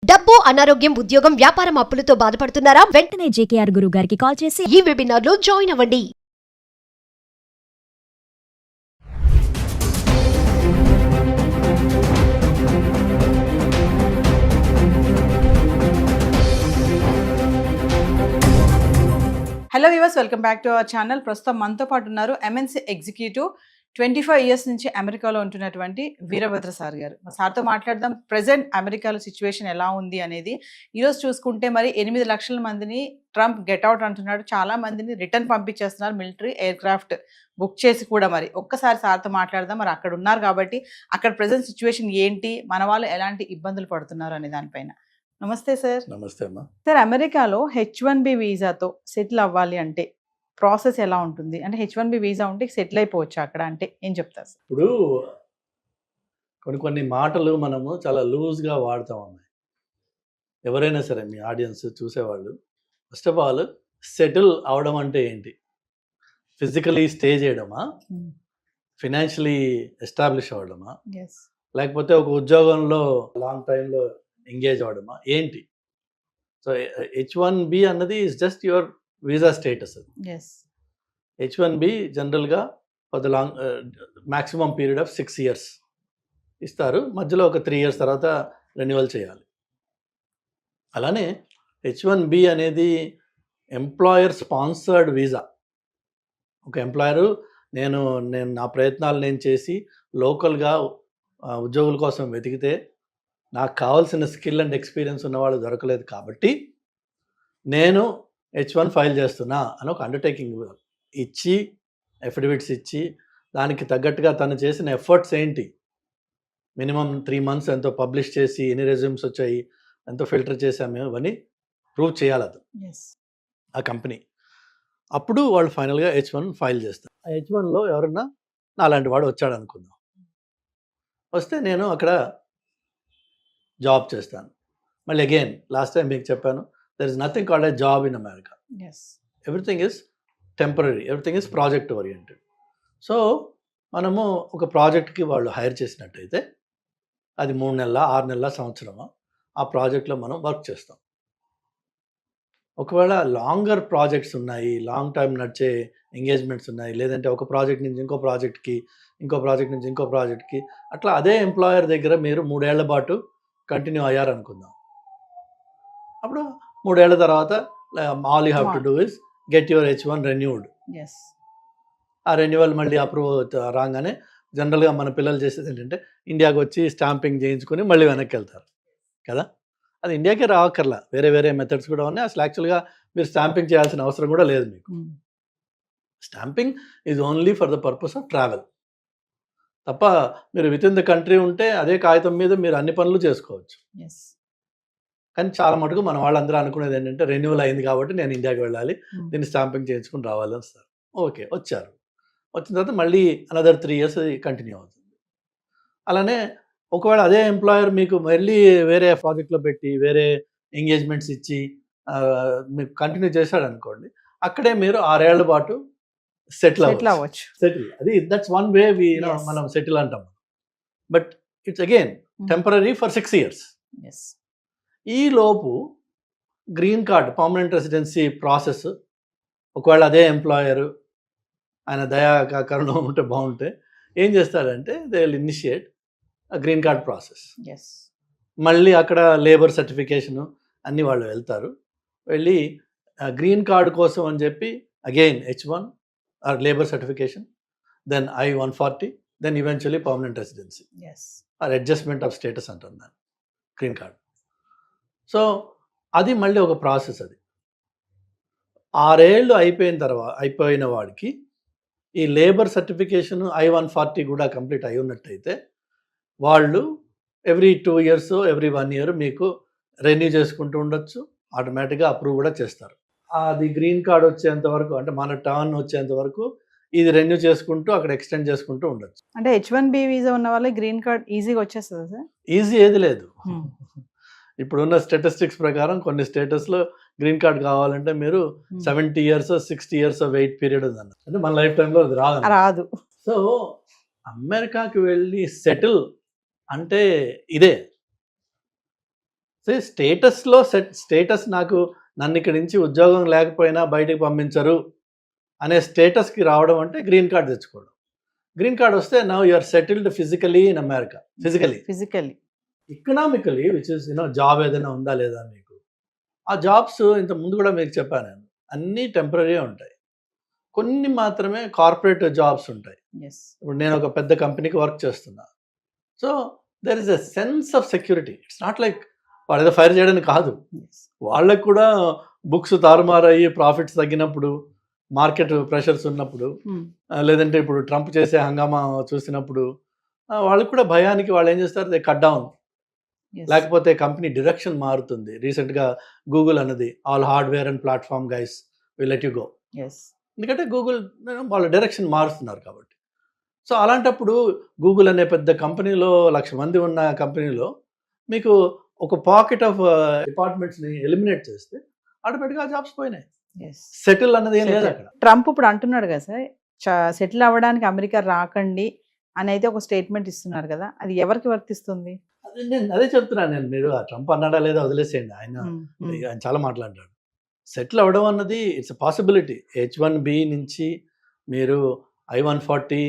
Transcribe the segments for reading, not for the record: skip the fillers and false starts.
డబ్బు, అనారోగ్యం, ఉద్యోగం, వ్యాపారం అప్పులతో బాధపడుతున్నారా? వెంటనే జేకేఆర్ గురువు గారికి కాల్ చేసి ఈ వెబినార్ లో జాయిన్ అవ్వండి. Hello viewers, welcome back to our channel. ప్రస్తుతం మనతో పాటు ఉన్నారు ఎంఎన్సీ ఎగ్జిక్యూటివ్ 25 ఇయర్స్ నుంచి అమెరికాలో ఉంటున్నటువంటి వీరభద్ర సార్ గారు. సార్తో మాట్లాడదాం. ప్రజెంట్ అమెరికాలో సిచ్యువేషన్ ఎలా ఉంది అనేది. ఈరోజు చూసుకుంటే మరి 8 లక్షల మందిని ట్రంప్ గెట్అవుట్ అంటున్నాడు. చాలా మందిని రిటర్న్ పంపించేస్తున్నారు, మిలిటరీ ఎయిర్ క్రాఫ్ట్ బుక్ చేసి కూడా. మరి ఒక్కసారి సార్తో మాట్లాడదాం. మరి అక్కడ ఉన్నారు కాబట్టి అక్కడ ప్రజెంట్ సిచ్యువేషన్ ఏంటి, మన వాళ్ళు ఎలాంటి ఇబ్బందులు పడుతున్నారు అనే దానిపైన. నమస్తే సార్. నమస్తే అమ్మా. సార్, అమెరికాలో H1B వీసాతో సెటిల్ అవ్వాలి అంటే ప్రాసెస్ ఎలా ఉంటుంది? అంటే H1B వీసా ఉంటే సెటిల్ అయిపోవచ్చు అక్కడ అంటే ఏం చెప్తారు సార్? ఇప్పుడు కొన్ని మాటలు మనము చాలా లూజ్గా వాడతాం అమ్మాయి. ఎవరైనా సరే మీ ఆడియన్స్ చూసేవాళ్ళు, ఫస్ట్ ఆఫ్ ఆల్ సెటిల్ అవడం అంటే ఏంటి? ఫిజికలీ స్టే చేయడమా, ఫినాన్షియలీ ఎస్టాబ్లిష్ అవ్వడమా, లేకపోతే ఒక ఉద్యోగంలో లాంగ్ టైంలో ఎంగేజ్ అవ్వడమా, ఏంటి? సో H1B అన్నది is just your visa status. H1B జనరల్గా for the long maximum period of 6 years ఇస్తారు. మధ్యలో ఒక 3 years తర్వాత రెన్యువల్ చేయాలి. అలానే H1B అనేది ఎంప్లాయర్ స్పాన్సర్డ్ వీసా. ఒక ఎంప్లాయరు నేను నా ప్రయత్నాలు నేను చేసి లోకల్గా ఉద్యోగుల కోసం వెతికితే నాకు కావాల్సిన స్కిల్ అండ్ ఎక్స్పీరియన్స్ ఉన్నవాళ్ళు దొరకలేదు కాబట్టి నేను H1 ఫైల్ చేస్తున్నా అని ఒక అండర్టేకింగ్ ఇచ్చి, ఎఫిడవిట్స్ ఇచ్చి, దానికి తగ్గట్టుగా తను చేసిన ఎఫర్ట్స్ ఏంటి, మినిమం 3 months ఎంతో పబ్లిష్ చేసి, ఎన్ని రెజ్యూమ్స్ వచ్చాయి, ఎంతో ఫిల్టర్ చేసాము, ఇవన్నీ ప్రూవ్ చేయాలి అది ఆ కంపెనీ. అప్పుడు వాళ్ళు ఫైనల్గా H1 ఫైల్ చేస్తారు. ఆ H1లో ఎవరన్నా నాలాంటి వాడు వచ్చాడు అనుకుందాం. వస్తే నేను అక్కడ జాబ్ చేస్తాను. మళ్ళీ అగైన్ లాస్ట్ టైం మీకు చెప్పాను, there is nothing called a job in America. Everything is temporary, everything is project oriented. So మనము ఒక ప్రాజెక్ట్కి వాళ్ళు హైర్ చేసినట్టయితే అది 3 నెలల, 6 నెలల, సంవత్సరమా ఆ ప్రాజెక్ట్లో మనం వర్క్ చేస్తాం. ఒకవేళ లాంగర్ ప్రాజెక్ట్స్ ఉన్నాయి, లాంగ్ టైం నడిచే ఎంగేజ్మెంట్స్ ఉన్నాయి, లేదంటే ఒక ప్రాజెక్ట్ నుంచి ఇంకో ప్రాజెక్ట్కి, ఇంకో ప్రాజెక్ట్ నుంచి ఇంకో ప్రాజెక్ట్కి, అట్లా అదే ఎంప్లాయర్ దగ్గర మీరు 3 ఏళ్ల పాటు కంటిన్యూ అయ్యారనుకుందాం. అప్పుడు 3 ఏళ్ల తర్వాత all you have to do is get your H1 renewed. ఆ రెన్యువల్ మళ్ళీ అప్రూవ్ రాగానే జనరల్గా మన పిల్లలు చేసేది ఏంటంటే ఇండియాకి వచ్చి స్టాంపింగ్ చేయించుకొని మళ్ళీ వెనక్కి వెళ్తారు కదా. అది ఇండియాకే రావక్కర్లా, వేరే వేరే మెథడ్స్ కూడా ఉన్నాయి. అసలు యాక్చువల్గా మీరు స్టాంపింగ్ చేయాల్సిన అవసరం కూడా లేదు మీకు. Stamping is only for the purpose of travel తప్ప మీరు విత్ ఇన్ ద కంట్రీ ఉంటే అదే కాగితం మీద మీరు అన్ని పనులు చేసుకోవచ్చు. కానీ చాలా మటుకు మన వాళ్ళందరూ అనుకునేది ఏంటంటే రెన్యువల్ అయింది కాబట్టి నేను ఇండియాకి వెళ్ళాలి, దీన్ని స్టాంపింగ్ చేయించుకుని రావాలి అని సార్. ఓకే, వచ్చారు. వచ్చిన తర్వాత మళ్ళీ అనదర్ 3 years కంటిన్యూ అవుతుంది. అలానే ఒకవేళ అదే ఎంప్లాయర్ మీకు మళ్ళీ వేరే ప్రాజెక్ట్లో పెట్టి వేరే ఎంగేజ్మెంట్స్ ఇచ్చి మీకు కంటిన్యూ చేశాడు అనుకోండి, అక్కడే మీరు 6 ఏళ్ల పాటు సెటిల్ అవ్వచ్చు. సెటిల్, అది దట్స్ వన్ వే మనం సెటిల్ అంటాం. But it's again temporary for 6 years. ఈ లోపు green card, permanent residency process, ఒకవేళ అదే ఎంప్లాయరు ఆయన దయా కరుణం ఉంటే బాగుంటే ఏం చేస్తాడంటే they will initiate green card process. మళ్ళీ అక్కడ లేబర్ సర్టిఫికేషను అన్నీ వాళ్ళు వెళ్తారు. వెళ్ళి గ్రీన్ కార్డ్ కోసం అని చెప్పి again H1 or labour certification, then I-140, then eventually permanent residency or adjustment of status అంటారు దాన్ని, గ్రీన్ కార్డ్. సో అది మళ్ళీ ఒక ప్రాసెస్. అది 6 ఏళ్ళు అయిపోయిన వాడికి ఈ లేబర్ సర్టిఫికేషన్ I-140 కూడా కంప్లీట్ అయి ఉన్నట్టయితే వాళ్ళు ఎవ్రీ 2 years, ఎవ్రీ 1 year మీకు రెన్యూ చేసుకుంటూ ఉండొచ్చు. ఆటోమేటిక్గా అప్రూవ్ కూడా చేస్తారు. అది గ్రీన్ కార్డ్ వచ్చేంత వరకు, అంటే మన టర్న్ వచ్చేంత వరకు ఇది రెన్యూ చేసుకుంటూ అక్కడ ఎక్స్టెండ్ చేసుకుంటూ ఉండొచ్చు. అంటే H1B వీసా ఉన్న వాళ్ళకి గ్రీన్ కార్డ్ ఈజీగా వచ్చేస్తుంది సార్? ఈజీ ఏది లేదు. ఇప్పుడున్న స్టాటిస్టిక్స్ ప్రకారం కొన్ని స్టేటస్లో గ్రీన్ కార్డ్ కావాలంటే మీరు 70 years, 60 years వెయిట్ పీరియడ్ ఉందన్న. అంటే మన లైఫ్ టైంలో అది రాదు. సో అమెరికాకి వెళ్ళి సెటిల్ అంటే ఇదే. స్టేటస్ నాకు నన్ను ఇక్కడి నుంచి ఉద్యోగం లేకపోయినా బయటికి పంపించరు అనే స్టేటస్కి రావడం అంటే గ్రీన్ కార్డ్ తెచ్చుకోవడం. గ్రీన్ కార్డ్ వస్తే now you are settled physically in America. Physically economically which is job ఏదైనా ఉందా లేదా మీకు. ఆ జాబ్స్ ఇంత ముందు కూడా మీకు చెప్పాను నేను, అన్నీ టెంపరీ ఉంటాయి, కొన్ని మాత్రమే కార్పొరేట్ జాబ్స్ ఉంటాయి. ఇప్పుడు నేను ఒక పెద్ద కంపెనీకి వర్క్ చేస్తున్నా. So there is a sense of security. It's not like వాళ్ళు ఏదో ఫైర్ చేయడానికి కాదు, వాళ్ళకు కూడా బుక్స్ తారుమారయ్యి ప్రాఫిట్స్ తగ్గినప్పుడు, మార్కెట్ ప్రెషర్స్ ఉన్నప్పుడు, లేదంటే ఇప్పుడు ట్రంప్ చేసే హంగామా చూసినప్పుడు వాళ్ళకు కూడా భయానికి వాళ్ళు ఏం చేస్తారు, దే కట్ డౌన్. లేకపోతే కంపెనీ డైరెక్షన్ మారుతుంది. రీసెంట్గా గూగుల్ అన్నది all hardware and platform guys will let you go. ఎందుకంటే గూగుల్ వాళ్ళ డైరెక్షన్ మారుస్తున్నారు కాబట్టి. సో అలాంటప్పుడు గూగుల్ అనే పెద్ద కంపెనీలో 1,00,000 మంది ఉన్న కంపెనీలో మీకు ఒక పాకెట్ ఆఫ్ డిపార్ట్మెంట్స్ని ఎలిమినేట్ చేస్తే ఆటోమేటిక్గా జాబ్స్ పోయినాయి. సెటిల్ అన్నది ఏం లేదు అక్కడ. ట్రంప్ ఇప్పుడు అంటున్నాడు కదా సార్, సెటిల్ అవ్వడానికి అమెరికా రాకండి అని అయితే ఒక స్టేట్మెంట్ ఇస్తున్నారు కదా, అది ఎవరికి వర్తిస్తుంది? అదే చెప్తున్నాను నేను. మీరు ఆ ట్రంప్ అన్నాడా లేదా వదిలేసేయండి, ఆయన చాలా మాట్లాడాడు. సెటిల్ అవ్వడం అన్నది ఇట్స్ అ పాసిబిలిటీ. H1B నుంచి మీరు I-140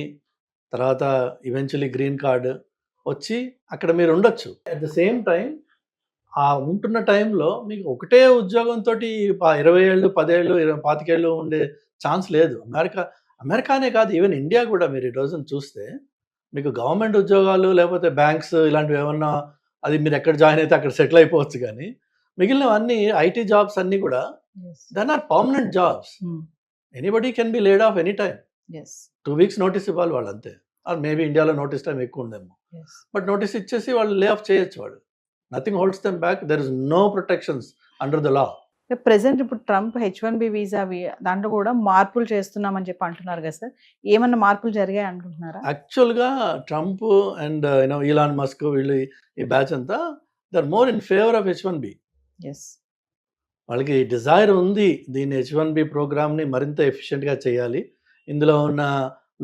తర్వాత ఈవెన్చువలీ గ్రీన్ కార్డ్ వచ్చి అక్కడ మీరు ఉండొచ్చు. అట్ ద సేమ్ టైం ఆ ఉంటున్న టైంలో మీకు ఒకటే ఉద్యోగంతో 20 ఏళ్ళు 10 ఏళ్ళు 25 ఏళ్ళు ఉండే ఛాన్స్ లేదు. అమెరికానే కాదు, ఈవెన్ ఇండియా కూడా మీరు ఈ రోజున చూస్తే మీకు గవర్నమెంట్ ఉద్యోగాలు లేకపోతే బ్యాంక్స్ ఇలాంటివి ఏమన్నా, అది మీరు ఎక్కడ జాయిన్ అయితే అక్కడ సెటిల్ అయిపోవచ్చు. కానీ మిగిలినవన్నీ ఐటీ జాబ్స్ అన్నీ కూడా then are permanent jobs. Anybody can be laid off any time. 2 weeks notice ఇవ్వాలి వాళ్ళు అంతే. ఆర్ మేబీ ఇండియాలో నోటీస్ టైం ఎక్కువ ఉందేమో, బట్ నోటీస్ ఇచ్చేసి వాళ్ళు లే ఆఫ్ చేయొచ్చు. వాడు nothing holds them back. There is no protections under the law. Present ఇప్పుడు ట్రంప్ H1B వీసా దాంట్లో కూడా మార్పులు చేస్తున్నామని చెప్పి అంటున్నారు కదా సార్, ఏమన్నా మార్పులు జరిగాయి అనుకుంటున్నారా? యాక్చువల్గా ట్రంప్ అండ్ ఈలాన్ మస్క్ వీళ్ళు ఈ బ్యాచ్ అంతా they are more in favour of H1B. వాళ్ళకి డిజైర్ ఉంది దీన్ని H1B ప్రోగ్రామ్ని మరింత ఎఫిషియెంట్గా చేయాలి, ఇందులో ఉన్న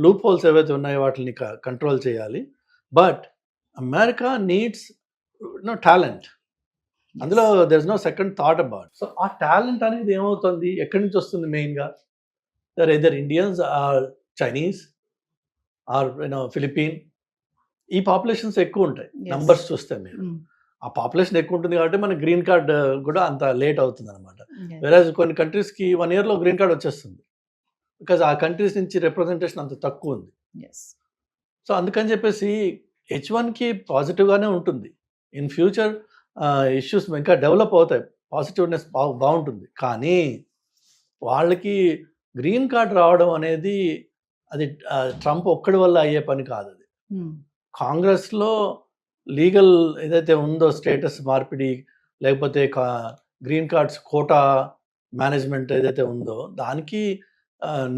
లూప్ హోల్స్ ఏవైతే ఉన్నాయో వాటిని కంట్రోల్ చేయాలి. But America needs talent. అందులో there is no second thought about. So ఆ టాలెంట్ అనేది ఏమవుతుంది, ఎక్కడి నుంచి వస్తుంది? మెయిన్గా దర్ either Indians or Chinese or Filipino. ఈ పాపులేషన్స్ ఎక్కువ ఉంటాయి నంబర్స్ చూస్తే. మీరు ఆ పాపులేషన్ ఎక్కువ ఉంటుంది కాబట్టి మన గ్రీన్ కార్డ్ కూడా అంత లేట్ అవుతుంది అనమాట. వేరేజ్ కొన్ని కంట్రీస్కి 1 yearలో గ్రీన్ కార్డ్ వచ్చేస్తుంది, బికాజ్ ఆ కంట్రీస్ నుంచి రిప్రజెంటేషన్ అంత తక్కువ ఉంది. సో అందుకని చెప్పేసి H1కి పాజిటివ్గానే ఉంటుంది. ఇన్ ఫ్యూచర్ ఇష్యూస్ ఇంకా డెవలప్ అవుతాయి, పాజిటివ్నెస్ బాగుంటుంది. కానీ వాళ్ళకి గ్రీన్ కార్డ్ రావడం అనేది అది ట్రంప్ ఒక్కడి వల్ల అయ్యే పని కాదు. అది కాంగ్రెస్లో లీగల్ ఏదైతే ఉందో స్టేటస్ మార్పిడి, లేకపోతే గ్రీన్ కార్డ్స్ కోటా మేనేజ్మెంట్ ఏదైతే ఉందో దానికి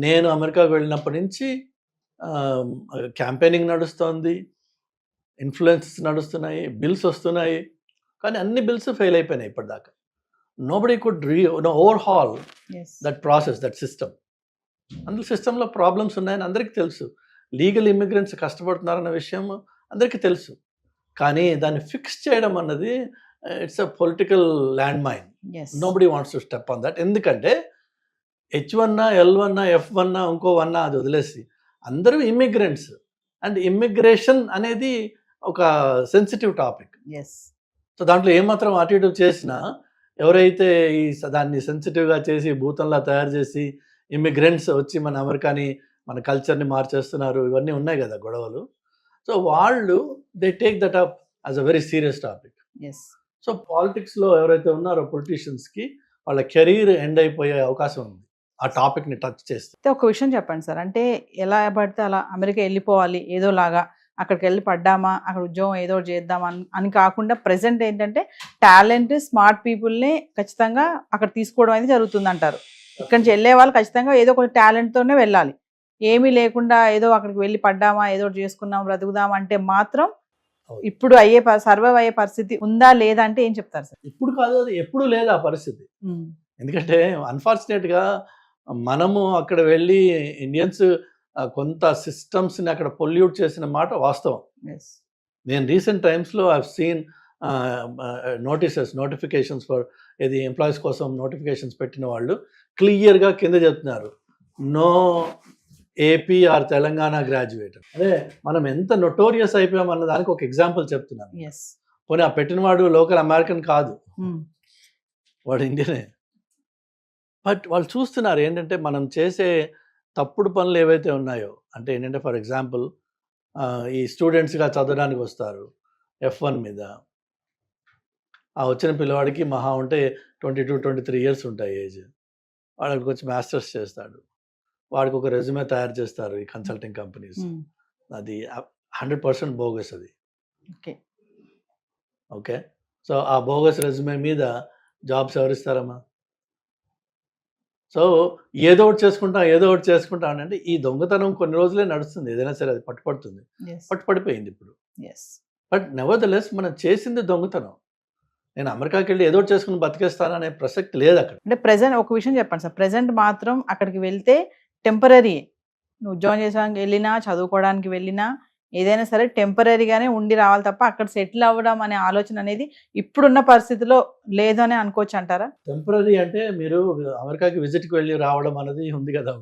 నేను అమెరికాకు వెళ్ళినప్పటి నుంచి క్యాంపెయినింగ్ నడుస్తుంది, ఇన్ఫ్లుయెన్సెస్ నడుస్తున్నాయి, బిల్స్ వస్తున్నాయి. కానీ అన్ని బిల్స్ ఫెయిల్ అయిపోయినాయి ఇప్పటిదాకా. Nobody could overhaul that process, that system. అందులో సిస్టంలో ప్రాబ్లమ్స్ ఉన్నాయని అందరికీ తెలుసు. లీగల్ ఇమిగ్రెంట్స్ కష్టపడుతున్నారన్న విషయం అందరికీ తెలుసు. కానీ దాన్ని ఫిక్స్ చేయడం అన్నది it's a political land mine. Nobody wants to step on that. ఎందుకంటే H1 L1 F1 ఇంకో 1 అది వదిలేసి అందరూ ఇమిగ్రెంట్స్. అండ్ ఇమిగ్రేషన్ అనేది ఒక సెన్సిటివ్ టాపిక్. సో దాంట్లో ఏమాత్రం అటు ఇటు చేసినా ఎవరైతే దాన్ని సెన్సిటివ్గా చేసి భూతంలా తయారు చేసి ఇమిగ్రెంట్స్ వచ్చి మన అమెరికాని మన కల్చర్ని మార్చేస్తున్నారు, ఇవన్నీ ఉన్నాయి కదా గొడవలు. సో వాళ్ళు they take that up as a very serious topic. So పాలిటిక్స్లో ఎవరైతే ఉన్నారో పొలిటీషియన్స్కి వాళ్ళ కెరీర్ ఎండ్ అయిపోయే అవకాశం ఉంది ఆ టాపిక్ని టచ్ చేస్తే. ఒక విషయం చెప్పండి సార్, అంటే ఎలా పడితే అలా అమెరికా వెళ్ళిపోవాలి ఏదోలాగా, అక్కడికి వెళ్ళి పడ్డామా అక్కడ ఉద్యోగం ఏదో చేద్దామా అని కాకుండా ప్రెసెంట్ ఏంటంటే టాలెంట్ స్మార్ట్ పీపుల్ని ఖచ్చితంగా అక్కడ తీసుకోవడం అనేది జరుగుతుంది అంటారు. ఇక్కడి నుంచి వెళ్ళే వాళ్ళు ఖచ్చితంగా ఏదో ఒక టాలెంట్తోనే వెళ్ళాలి. ఏమీ లేకుండా ఏదో అక్కడికి వెళ్ళి పడ్డామా ఏదో చేసుకున్నాం బ్రతుకుదాం అంటే మాత్రం ఇప్పుడు సర్వైవ్ అయ్యే పరిస్థితి ఉందా లేదా అంటే ఏం చెప్తారు సార్? ఇప్పుడు కాదు, అది ఎప్పుడు లేదు ఆ పరిస్థితి. ఎందుకంటే అన్ఫార్చునేట్గా మనము అక్కడ వెళ్ళి ఇండియన్స్ కొంత సిస్టమ్స్ని అక్కడ పొల్యూట్ చేసిన మాట వాస్తవం. నేను రీసెంట్ టైమ్స్లో I have seen notifications for ఇది ఎంప్లాయీస్ కోసం నోటిఫికేషన్స్ పెట్టిన వాళ్ళు క్లియర్గా కింద చెప్తున్నారు, no AP or Telangana graduate. అదే మనం ఎంత నొటోరియస్ అయిపోయాం అన్న దానికి ఒక ఎగ్జాంపుల్ చెప్తున్నాను. ఎస్. పోనీ ఆ పెట్టిన వాడు లోకల్ అమెరికన్ కాదు, వాడు ఇండియనే. బట్ వాళ్ళు చూస్తున్నారు ఏంటంటే మనం చేసే తప్పుడు పనులు ఏవైతే ఉన్నాయో, అంటే ఏంటంటే ఫర్ ఎగ్జాంపుల్ ఈ స్టూడెంట్స్గా చదవడానికి వస్తారు F1 మీద, ఆ వచ్చిన పిల్లవాడికి మహా ఉంటే 22-23 ఇయర్స్ ఉంటాయి ఏజ్. వాడు అక్కడికి వచ్చి మాస్టర్స్ చేస్తాడు, వాడికి ఒక రెజ్యూమే తయారు చేస్తారు ఈ కన్సల్టింగ్ కంపెనీస్. అది 100% బోగస్ అది. ఓకే, సో ఆ బోగస్ రెజ్యూమే మీద జాబ్స్ ఎవరిస్తారమ్మా? సో ఏదో ఒకటి చేసుకుంటా అంటే ఈ దొంగతనం కొన్ని రోజులే నడుస్తుంది, ఏదైనా సరే అది పట్టుపడుతుంది, పట్టుపడిపోయింది ఇప్పుడు. బట్ నెవర్ ద లెస్ మనం చేసింది దొంగతనం. నేను అమెరికాకి వెళ్ళి ఏదో ఒకటి చేసుకుని బతికేస్తాననే ప్రసక్తి లేదు అక్కడ. అంటే ప్రెసెంట్ ఒక విషయం చెప్పండి సార్, ప్రెసెంట్ మాత్రం అక్కడికి వెళ్తే టెంపరీ, నువ్వు జాయిన్ చేసానికి వెళ్ళినా చదువుకోవడానికి వెళ్ళినా ఏదైనా సరే టెంపరీగానే ఉండి రావాలి తప్ప అక్కడ సెటిల్ అవ్వడం అనే ఆలోచన అనేది ఇప్పుడున్న పరిస్థితిలో లేదు అని అనుకోవచ్చు అంటారా? టెంపరీ అంటే మీరు అమెరికాకి విజిట్కి వెళ్ళి రావడం అనేది ఉంది కదా,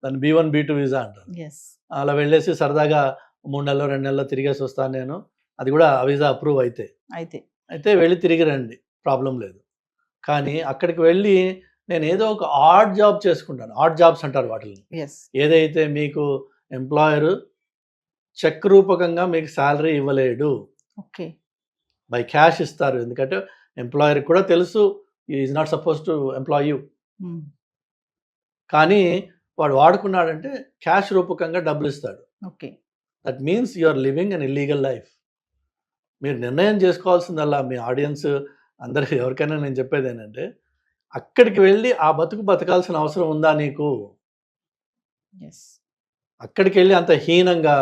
దాన్ని B1 B2 వీసా అంటారు. అలా వెళ్ళేసి సరదాగా 3 నెలలు 2 నెలలు తిరిగేసి వస్తాను నేను, అది కూడా ఆ వీసా అప్రూవ్ అయితే వెళ్ళి తిరిగి రండి, ప్రాబ్లం లేదు. కానీ అక్కడికి వెళ్ళి నేను ఏదో ఒక ఆడ్ జాబ్ చేసుకుంటాను, ఆడ్ జాబ్స్ అంటారు వాటిని. ఏదైతే మీకు ఎంప్లాయర్ చెక్ రూపకంగా మీకు శాలరీ ఇవ్వలేడు, బై క్యాష్ ఇస్తారు. ఎందుకంటే ఎంప్లాయర్ కూడా తెలుసు is not suppose to employ you, కానీ వాడు వాడుకున్నాడంటే క్యాష్ రూపకంగా డబ్బులు ఇస్తాడు. That means you are living an illegal life. మీరు నిర్ణయం చేసుకోవాల్సిందల్లా మీ ఆడియన్స్ అందరికి ఎవరికైనా నేను చెప్పేది ఏంటంటే, అక్కడికి వెళ్ళి ఆ బతకాల్సిన అవసరం ఉందా నీకు? అక్కడికి వెళ్ళి అంత హీనంగా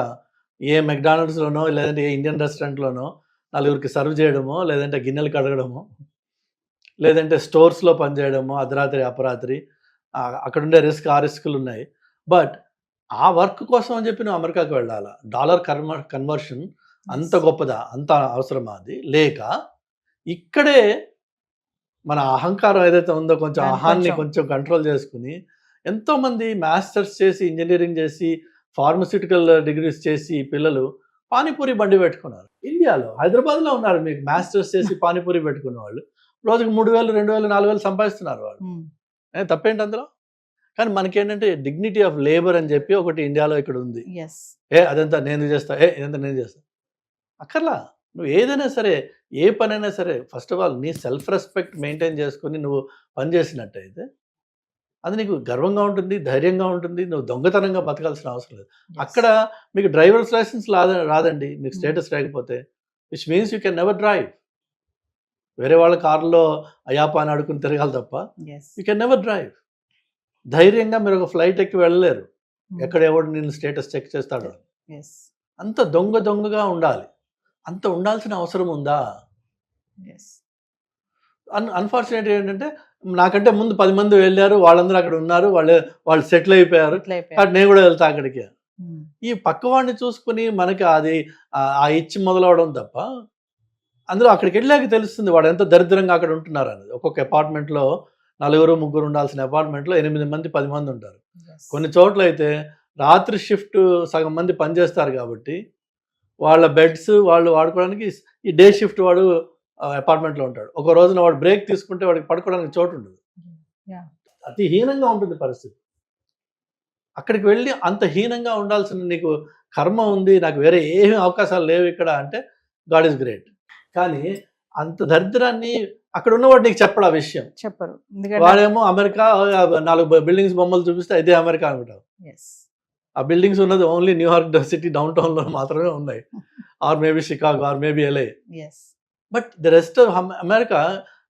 ఏ మెక్డానల్డ్స్లోనో లేదంటే ఏ ఇండియన్ రెస్టారెంట్లోనో నలుగురికి సర్వ్ చేయడమో, లేదంటే గిన్నెలు కడగడమో, లేదంటే స్టోర్స్లో పనిచేయడమో అర్ధరాత్రి అపరాత్రి, అక్కడ ఉండే రిస్కులు ఉన్నాయి. బట్ ఆ వర్క్ కోసం అని చెప్పి నువ్వు అమెరికాకి వెళ్ళాలా? డాలర్ కన్వర్షన్ అంత గొప్పదా? అంత అవసరమా? అది లేక ఇక్కడే మన అహంకారం ఏదైతే ఉందో కొంచెం అహాన్ని కొంచెం కంట్రోల్ చేసుకుని ఎంతోమంది మాస్టర్స్ చేసి, ఇంజనీరింగ్ చేసి, ఫార్మస్యూటికల్ డిగ్రీస్ చేసి పిల్లలు పానీపూరి బండి పెట్టుకున్నారు. ఇండియాలో హైదరాబాద్లో ఉన్నారు మీకు మాస్టర్స్ చేసి పానీపూరి పెట్టుకున్న వాళ్ళు, రోజుకి 3,000 2,000 4,000 సంపాదిస్తున్నారు వాళ్ళు. తప్పేంటి అందులో? కానీ మనకేంటంటే డిగ్నిటీ ఆఫ్ లేబర్ అని చెప్పి ఒకటి ఇండియాలో ఇక్కడ ఉంది. అదంతా నేను చేస్తా, ఇదంతా నేను చేస్తా అక్కర్లా. నువ్వు ఏదైనా సరే, ఏ పనైనా సరే, ఫస్ట్ ఆఫ్ ఆల్ నీ సెల్ఫ్ రెస్పెక్ట్ మెయింటైన్ చేసుకుని నువ్వు పని చేసినట్టయితే అది నీకు గర్వంగా ఉంటుంది, ధైర్యంగా ఉంటుంది. నువ్వు దొంగతనంగా బతకాల్సిన అవసరం లేదు. అక్కడ మీకు డ్రైవర్స్ లైసెన్స్ రాదండి మీకు స్టేటస్ లేకపోతే, which means you can never drive. వేరే వాళ్ళ కారులో అయాపా అని అడుకుని తిరగాలి తప్ప యూ కెన్ నెవర్ డ్రైవ్. ధైర్యంగా మీరు ఒక ఫ్లైట్ ఎక్కి వెళ్ళలేరు, ఎక్కడ ఎవడు నేను స్టేటస్ చెక్ చేస్తాడు. అంత దొంగగా ఉండాలి. అంత ఉండాల్సిన అవసరం ఉందా? అన్ఫార్చునేట్ ఏంటంటే నాకంటే ముందు 10 మంది వెళ్ళారు, వాళ్ళందరూ అక్కడ ఉన్నారు, వాళ్ళు సెటిల్ అయిపోయారు, నేను కూడా వెళ్తా అక్కడికి. ఈ పక్కవాడిని చూసుకుని మనకి అది ఆ ఇచ్చి మొదలవడం తప్ప, అందులో అక్కడికి వెళ్ళాక తెలుస్తుంది వాడు ఎంత దరిద్రంగా అక్కడ ఉంటున్నారు అనేది. ఒక్కొక్క అపార్ట్మెంట్లో 4-3 ఉండాల్సిన అపార్ట్మెంట్లో 8 మంది 10 మంది ఉంటారు. కొన్ని చోట్ల అయితే రాత్రి షిఫ్ట్ సగం మంది పనిచేస్తారు కాబట్టి వాళ్ళ బెడ్స్ వాళ్ళు వాడుకోవడానికి ఈ డే షిఫ్ట్ వాడు అపార్ట్మెంట్లో ఉంటాడు. ఒక రోజున వాడు బ్రేక్ తీసుకుంటే వాడికి పడుకోవడానికి చోటు ఉండదు. అతి హీనంగా ఉంటుంది పరిస్థితి. అక్కడికి వెళ్ళి అంత హీనంగా ఉండాల్సిన నీకు కర్మ ఉంది, నాకు వేరే ఏమీ అవకాశాలు లేవు ఇక్కడ అంటే గాడ్ ఈజ్ గ్రేట్. కానీ అంత దరిద్రాన్ని అక్కడ ఉన్నవాడు నీకు చెప్పడు, ఆ విషయం చెప్పరు. వాడేమో అమెరికా 4 బిల్డింగ్స్ బొమ్మలు చూపిస్తే ఇదే అమెరికా అనుకుంటావు. ఆ బిల్డింగ్స్ ఉన్నది ఓన్లీ న్యూయార్క్ సిటీ డౌన్ టౌన్లో మాత్రమే ఉన్నాయి, or maybe Chicago, or maybe LA. But the rest of America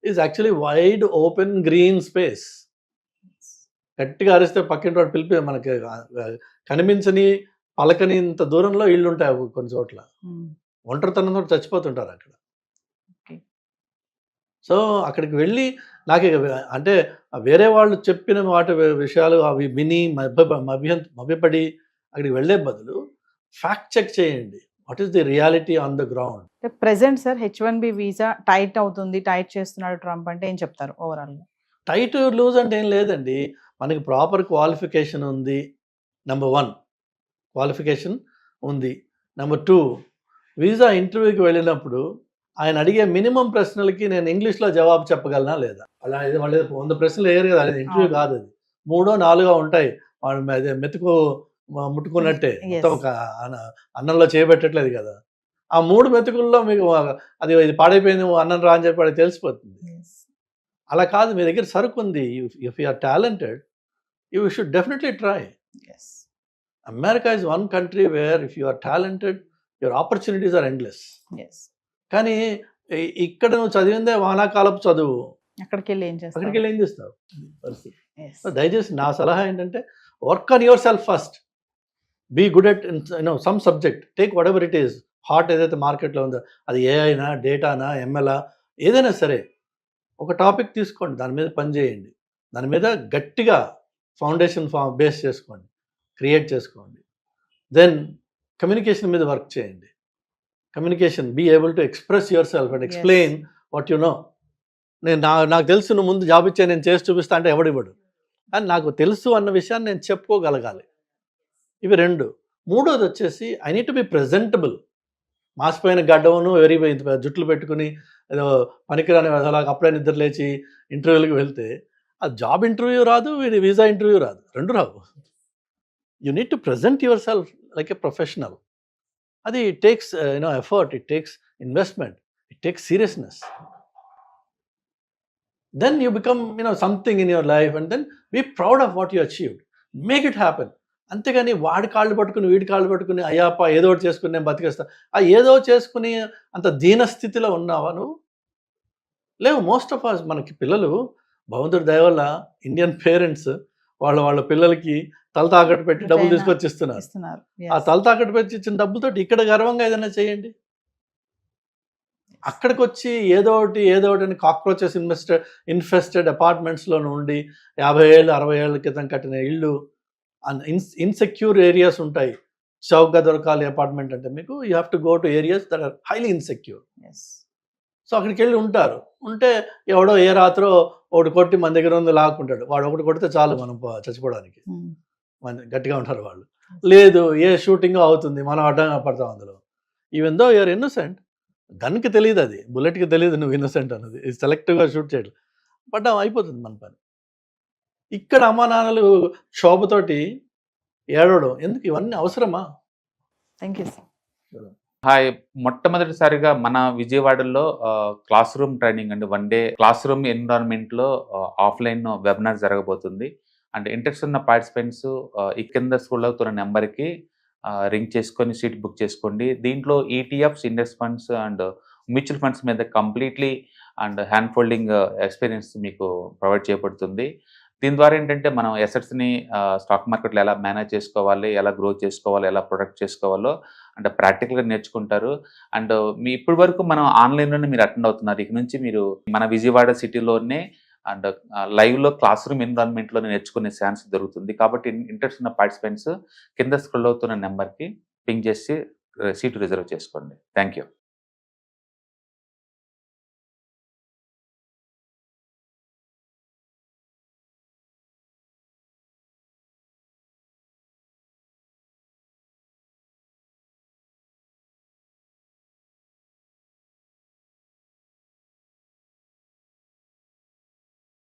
is actually wide open green space. గట్టిగా అరిస్తే పక్కింటి వాడు పిలిపి మనకి కనిపించని పలకని ఇంత దూరంలో ఇళ్ళు ఉంటాయి కొన్ని చోట్ల. ఒంటరితనంతో చచ్చిపోతుంటారు అక్కడ. సో అక్కడికి వెళ్ళి నాకు అంటే వేరే వాళ్ళు చెప్పిన వాటి విషయాలు అవి విని మభ్యపడి అక్కడికి వెళ్ళే బదులు ఫ్యాక్ట్ చెక్ చేయండి. What is the reality on the ground. Present sir H1B visa tight అవుతుంది, టైట్ చేస్తున్నాడు ట్రంప్ అంటే ఏం చెప్తారు ఓవరాల్ గా? టైట్ లూజ్ అంటే ఏం లేదండి, మనకి ప్రాపర్ క్వాలిఫికేషన్ ఉంది. నెంబర్ 1 క్వాలిఫికేషన్ ఉంది. నెంబర్ 2 వీసా ఇంటర్వ్యూకి వెళ్ళినప్పుడు ఆయన అడిగే మినిమం ప్రశ్నలకి నేను ఇంగ్లీష్లో జవాబు చెప్పగలనా లేదా? అలా ఇది మళ్ళీ 100 ప్రశ్నలు వేయరు కదా, అది ఇంటర్వ్యూ కాదు, అది 3-4 ఉంటాయి. వాళ్ళు మెతుకు ముట్టుకున్నట్టే, మొత్తం ఒక అన్నంలో చేయబెట్టట్లేదు కదా. ఆ 3 మెతుకుల్లో మీకు అది ఇది పాడైపోయింది అన్నం రా అని చెప్పి వాడికి తెలిసిపోతుంది. అలా కాదు, మీ దగ్గర సరుకు ఉంది. If you are talented you should definitely try. America is one country where if you are talented your opportunities are endless. కానీ ఇక్కడ నువ్వు చదివిందే వానాకాలపు చదువు, అక్కడికి వెళ్ళి ఏం చేస్తావు పరిస్థితి. దయచేసి నా సలహా ఏంటంటే work on yourself first, be good at some subject, take whatever it is. Hot ఏదైతే మార్కెట్లో ఉందో అది ఏఐనా, డేటానా, ఎంఎల్ఆ, ఏదైనా సరే ఒక టాపిక్ తీసుకోండి, దాని మీద పని చేయండి, దాని మీద గట్టిగా ఫౌండేషన్ బేస్ చేసుకోండి, క్రియేట్ చేసుకోండి. దెన్ కమ్యూనికేషన్ మీద వర్క్ చేయండి. Communication, be able to express yourself and explain what you know. నాకు తెలుసు నువ్వు ముందు జాబ్ ఇచ్చే నేను చేసి చూపిస్తా అంటే ఎవడివ్వడు, అని నాకు తెలుసు అన్న విషయాన్ని నేను చెప్పుకోగలగాలి. ఇవి 2. 3వది వచ్చేసి I need to be presentable. మాసిపోయిన గడ్డమును జుట్లు పెట్టుకుని ఏదో పనికిరాని అలాగ అప్పుడే నిద్ర లేచి ఇంటర్వ్యూలకు వెళ్తే ఆ జాబ్ ఇంటర్వ్యూ రాదు, వీసా ఇంటర్వ్యూ రాదు, 2 రావు. You need to present yourself like a professional. అది it takes effort, it takes investment, it takes seriousness. Then you become something in your life and then be proud of what you achieved. Make it happen. అంతేగాని వాడి కాళ్ళు పట్టుకుని వీడి కాళ్ళు పట్టుకుని అయ్యాపా ఏదో ఒకటి చేసుకుని నేను బతికేస్తా, ఆ ఏదో చేసుకుని అంత దీనస్థితిలో ఉన్నావా నువ్వు? లేవు. మోస్ట్ ఆఫ్ అస్ మనకి పిల్లలు భగవంతుడి దయ వల్ల ఇండియన్ పేరెంట్స్ వాళ్ళ పిల్లలకి తల తాకట్టు పెట్టి డబ్బులు తీసుకొచ్చి ఇస్తున్నారు. ఆ తల తాకట్టు పెట్టి ఇచ్చిన డబ్బులతో ఇక్కడ గర్వంగా ఏదైనా చేయండి. అక్కడికి వచ్చి ఏదో ఒకటి అని కాక్రోచెస్ ఇన్ఫెస్టెడ్ అపార్ట్మెంట్స్లో ఉండి 50 ఏళ్ళు 60 ఏళ్ళ క్రితం కట్టిన ఇళ్ళు, ఇన్సెక్యూర్ ఏరియాస్ ఉంటాయి. చౌకగా దొరకాలి అపార్ట్మెంట్ అంటే మీకు you have to go to areas that are highly insecure. So అక్కడికి వెళ్ళి ఉంటే ఎవడో ఏ రాత్రో ఒకటి కొట్టి మన దగ్గర ఉంది లాక్కుంటాడు. వాడు ఒకటి కొడితే చాలు మనం చచ్చిపోవడానికి, గట్టిగా ఉంటారు వాళ్ళు. లేదు, ఏ షూటింగ్ అవుతుంది, మనం అడ్డంగా పడతాం అందులో. ఈవెన్ దో యూఆర్ ఇన్నోసెంట్, గన్కి తెలియదు, అది బుల్లెట్కి తెలియదు నువ్వు ఇన్నోసెంట్ అన్నది. సెలెక్టివ్గా షూట్ చేయడం పడ్డాం, అయిపోతుంది మన పని. ఇక్కడ అమ్మా నాన్నలు శోభతోటి ఏడవడం ఎందుకు? ఇవన్నీ అవసరమా? Thank you sir. హాయ్, మొట్టమొదటిసారిగా మన విజయవాడలో క్లాస్ రూమ్ ట్రైనింగ్ అండి, 1 డే క్లాస్ రూమ్ ఎన్విరాన్మెంట్లో ఆఫ్లైన్ వెబినార్ జరగబోతుంది. అండ్ ఇంట్రెస్ట్ ఉన్న పార్టిసిపెంట్స్ ఈ కింద స్కూల్ అవుతున్న నెంబర్కి రింగ్ చేసుకొని సీట్ బుక్ చేసుకోండి. దీంట్లో ETFs, index funds and mutual funds మీద completely and hand holding experience మీకు ప్రొవైడ్ చేయబడుతుంది. దీని ద్వారా ఏంటంటే మనం ఎసెట్స్ని స్టాక్ మార్కెట్లో ఎలా మేనేజ్ చేసుకోవాలి, ఎలా గ్రో చేసుకోవాలి, ఎలా ప్రొడక్ట్ చేసుకోవాలో అంటే ప్రాక్టికల్గా నేర్చుకుంటారు. అండ్ మీ ఇప్పటి వరకు మనం ఆన్లైన్లోనే మీరు అటెండ్ అవుతున్నారు. ఇక నుంచి మీరు మన విజయవాడ సిటీలోనే అండ్ లైవ్లో క్లాస్ రూమ్ ఎన్విరాన్మెంట్లో నేర్చుకునే ఛాన్స్ దొరుకుతుంది. కాబట్టి ఇంట్రెస్ట్ ఉన్న పార్టిసిపెంట్స్ కింద స్క్రోల్ అవుతున్న నెంబర్కి పింగ్ చేసి సీటు రిజర్వ్ చేసుకోండి. Thank you.